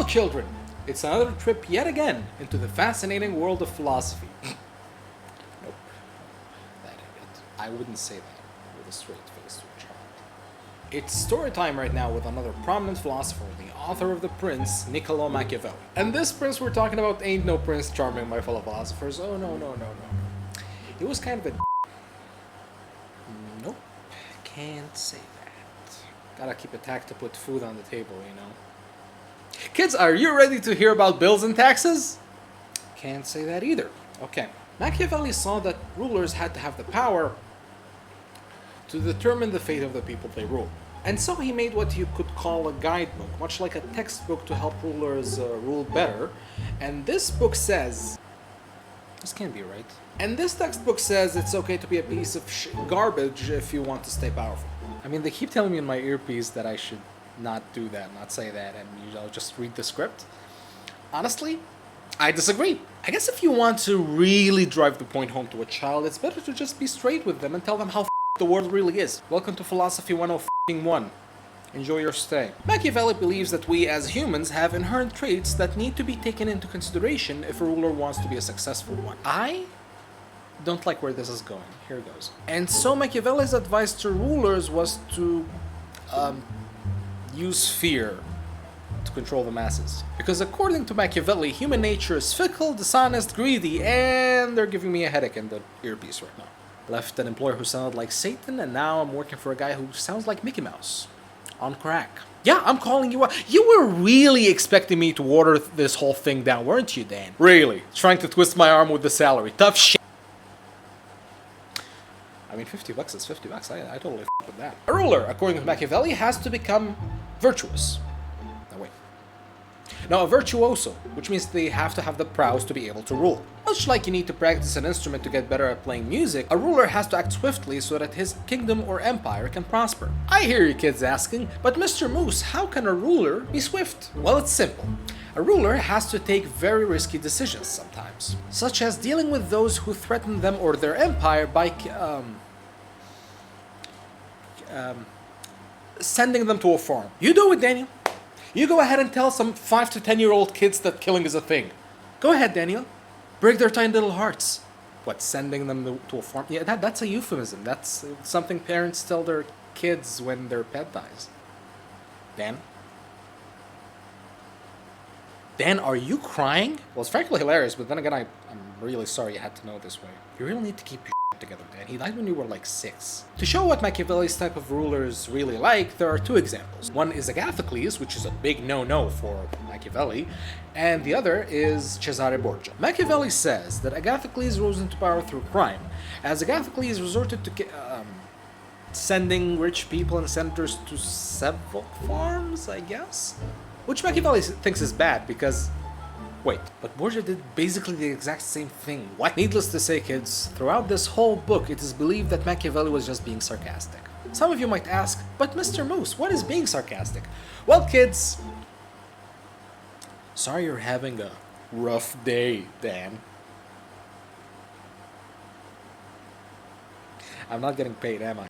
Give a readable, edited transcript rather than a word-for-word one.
Hello, children! It's another trip yet again into the fascinating world of philosophy. Nope. That ain't it. I wouldn't say that with a straight face to a child. It's story time right now with another prominent philosopher, the author of The Prince, Niccolo Machiavelli. And this prince we're talking about ain't no Prince Charming, my fellow philosophers. Oh, no. He was kind of a Nope. Can't say that. Gotta keep it tact to put food on the table, you know. Kids, are you ready to hear about bills and taxes? Can't say that either. Okay. Machiavelli saw that rulers had to have the power to determine the fate of the people they rule. And so he made what you could call a guidebook, much like a textbook to help rulers rule better. And this book says... This can't be right. And this textbook says it's okay to be a piece of garbage if you want to stay powerful. I mean, they keep telling me in my earpiece that I should not do that, not say that, and just read the script. Honestly, I disagree. I guess if you want to really drive the point home to a child, it's better to just be straight with them and tell them how the world really is. Welcome to Philosophy 101. Enjoy your stay. Machiavelli believes that we as humans have inherent traits that need to be taken into consideration if a ruler wants to be a successful one. I don't like where this is going. Here it goes. And so Machiavelli's advice to rulers was to use fear to control the masses. Because according to Machiavelli, human nature is fickle, dishonest, greedy, and they're giving me a headache in the earpiece right now. Left an employer who sounded like Satan, and now I'm working for a guy who sounds like Mickey Mouse. On crack. Yeah, I'm calling you out. You were really expecting me to water this whole thing down, weren't you, Dan? Really? Trying to twist my arm with the salary. Tough shit. I mean, $50 is $50. I totally f*** with that. A ruler, according to Machiavelli, has to become virtuous. No, wait. No, a virtuoso, which means they have to have the prowess to be able to rule. Much like you need to practice an instrument to get better at playing music, a ruler has to act swiftly so that his kingdom or empire can prosper. I hear you kids asking, but Mr. Moose, how can a ruler be swift? Well, it's simple. A ruler has to take very risky decisions sometimes, such as dealing with those who threaten them or their empire by sending them to a farm. You do it, Daniel. You go ahead and tell some 5 to 10-year-old kids that killing is a thing. Go ahead, Daniel. Break their tiny little hearts. What, sending them to a farm? Yeah, that's a euphemism. That's something parents tell their kids when their pet dies. Dan? Dan, are you crying? Well, it's frankly hilarious, but then again, I'm really sorry you had to know this way. You really need to keep your shit together, Dan. He died when you were like 6. To show what Machiavelli's type of rulers really like, there are 2 examples. One is Agathocles, which is a big no-no for Machiavelli, and the other is Cesare Borgia. Machiavelli says that Agathocles rose into power through crime, as Agathocles resorted to sending rich people and senators to several farms, I guess? Which Machiavelli thinks is bad because... Wait, but Borgia did basically the exact same thing. What? Needless to say, kids, throughout this whole book, it is believed that Machiavelli was just being sarcastic. Some of you might ask, but Mr. Moose, what is being sarcastic? Well, kids... Sorry you're having a rough day, Dan. I'm not getting paid, am I?